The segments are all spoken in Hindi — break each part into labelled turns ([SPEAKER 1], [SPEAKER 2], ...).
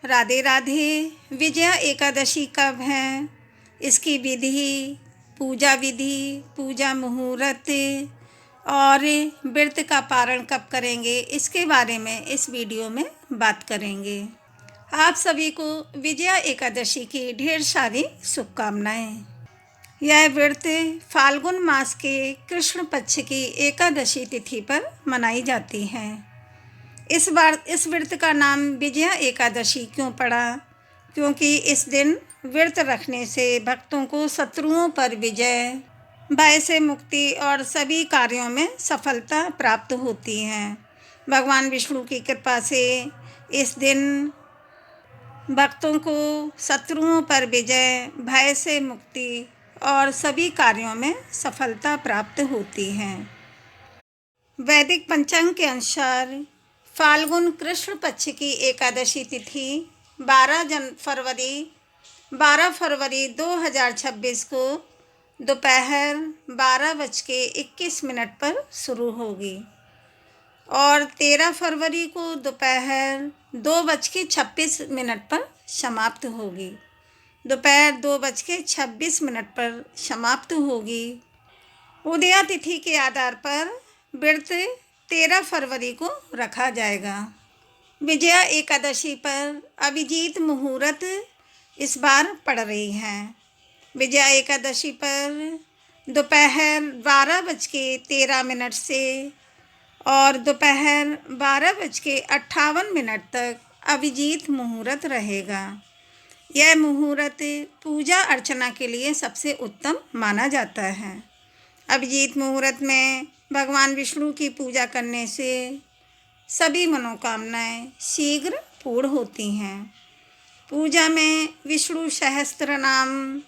[SPEAKER 1] राधे राधे। विजया एकादशी कब है, इसकी विधि, पूजा विधि, पूजा मुहूर्त और व्रत का पारण कब करेंगे, इसके बारे में इस वीडियो में बात करेंगे। आप सभी को विजया एकादशी की ढेर सारी शुभकामनाएं। यह व्रत फाल्गुन मास के कृष्ण पक्ष की एकादशी तिथि पर मनाई जाती है। इस बार इस व्रत का नाम विजया एकादशी क्यों पड़ा? क्योंकि इस दिन व्रत रखने से भक्तों को शत्रुओं पर विजय, भय से मुक्ति और सभी कार्यों में सफलता प्राप्त होती है। भगवान विष्णु की कृपा से इस दिन भक्तों को शत्रुओं पर विजय, भय से मुक्ति और सभी कार्यों में सफलता प्राप्त होती है। वैदिक पंचांग के अनुसार फाल्गुन कृष्ण पक्ष की एकादशी तिथि 12 फरवरी 2026 को दोपहर 12:21 पर शुरू होगी और 13 फरवरी को दोपहर 2:26 पर समाप्त होगी। दोपहर 2:26 पर समाप्त होगी। उदया तिथि के आधार पर व्रत 13 फरवरी को रखा जाएगा। विजया एकादशी पर अभिजीत मुहूर्त इस बार पड़ रही है। विजया एकादशी पर दोपहर 12:13 से और दोपहर 12:58 तक अभिजीत मुहूर्त रहेगा। यह मुहूर्त पूजा अर्चना के लिए सबसे उत्तम माना जाता है। अभिजीत मुहूर्त में भगवान विष्णु की पूजा करने से सभी मनोकामनाएं शीघ्र पूर्ण होती हैं। पूजा में विष्णु सहस्त्र नाम,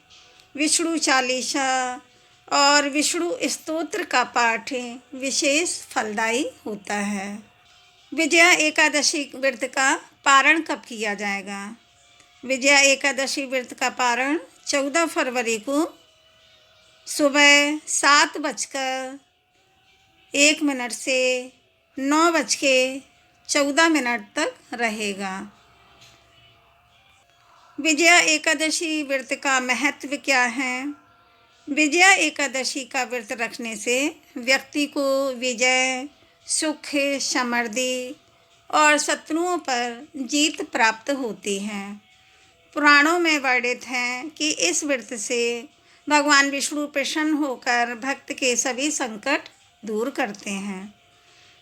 [SPEAKER 1] विष्णु चालीसा और विष्णु स्तोत्र का पाठ विशेष फलदायी होता है। विजया एकादशी व्रत का पारण कब किया जाएगा? विजया एकादशी व्रत का पारण 14 फरवरी को सुबह 7:01 से 9:14 तक रहेगा। विजया एकादशी व्रत का महत्व क्या है? विजया एकादशी का व्रत रखने से व्यक्ति को विजय, सुख, समृद्धि और शत्रुओं पर जीत प्राप्त होती है। पुराणों में वर्णित है कि इस व्रत से भगवान विष्णु प्रसन्न होकर भक्त के सभी संकट दूर करते हैं।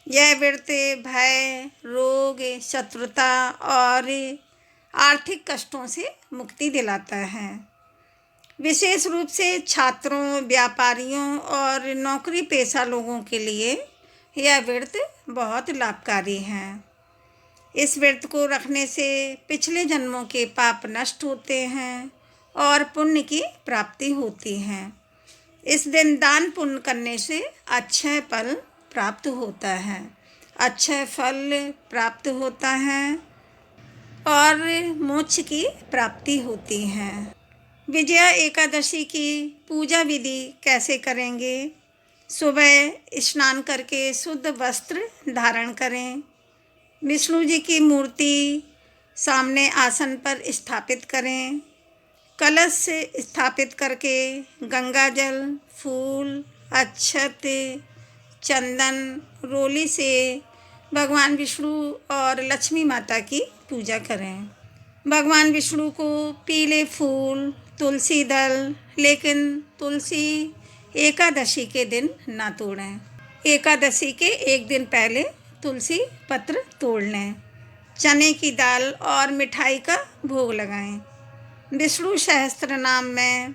[SPEAKER 1] यह व्रत भय, रोग, शत्रुता और आर्थिक कष्टों से मुक्ति दिलाता है। विशेष रूप से छात्रों, व्यापारियों और नौकरी पेशा लोगों के लिए यह व्रत बहुत लाभकारी है। इस व्रत को रखने से पिछले जन्मों के पाप नष्ट होते हैं और पुण्य की प्राप्ति होती है। इस दिन दान पुण्य करने से अक्षय फल प्राप्त होता है। अक्षय फल प्राप्त होता है और मोक्ष की प्राप्ति होती है। विजया एकादशी की पूजा विधि कैसे करेंगे? सुबह स्नान करके शुद्ध वस्त्र धारण करें। विष्णु जी की मूर्ति सामने आसन पर स्थापित करें। कलश से स्थापित करके गंगा जल, फूल, अक्षत, चंदन, रोली से भगवान विष्णु और लक्ष्मी माता की पूजा करें। भगवान विष्णु को पीले फूल, तुलसी दल, लेकिन तुलसी एकादशी के दिन ना तोड़ें। एकादशी के एक दिन पहले तुलसी पत्र तोड़ लें। चने की दाल और मिठाई का भोग लगाएं। विष्णु सहस्त्र नाम में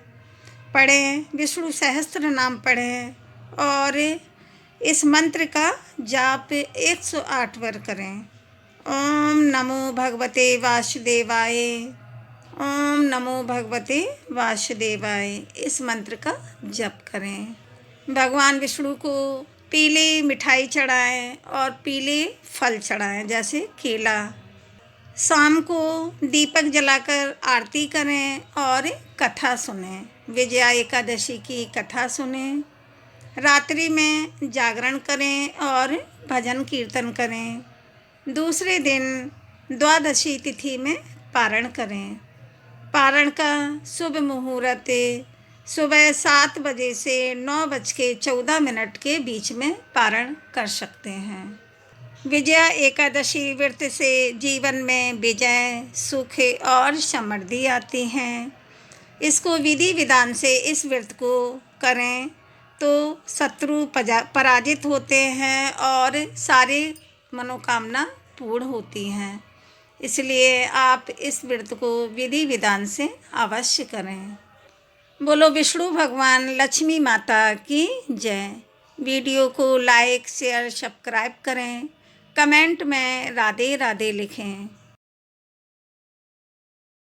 [SPEAKER 1] पढ़ें, विष्णु सहस्त्र नाम पढ़ें और इस मंत्र का जाप 108 बार करें। ओम नमो भगवते वासुदेवाय, ओम नमो भगवते वासुदेवाय, इस मंत्र का जप करें। भगवान विष्णु को पीली मिठाई चढ़ाएं और पीले फल चढ़ाएं, जैसे केला। शाम को दीपक जलाकर आरती करें और कथा सुनें। विजया एकादशी की कथा सुनें। रात्रि में जागरण करें और भजन कीर्तन करें। दूसरे दिन द्वादशी तिथि में पारण करें। पारण का शुभ मुहूर्त सुबह 7 बजे से 9:14 के बीच में पारण कर सकते हैं। विजया एकादशी व्रत से जीवन में विजय, सुख और समृद्धि आती हैं। इसको विधि विधान से इस व्रत को करें तो शत्रु पराजित होते हैं और सारी मनोकामना पूर्ण होती हैं। इसलिए आप इस व्रत को विधि विधान से अवश्य करें। बोलो विष्णु भगवान लक्ष्मी माता की जय। वीडियो को लाइक, शेयर, सब्सक्राइब करें। कमेंट में राधे राधे लिखें।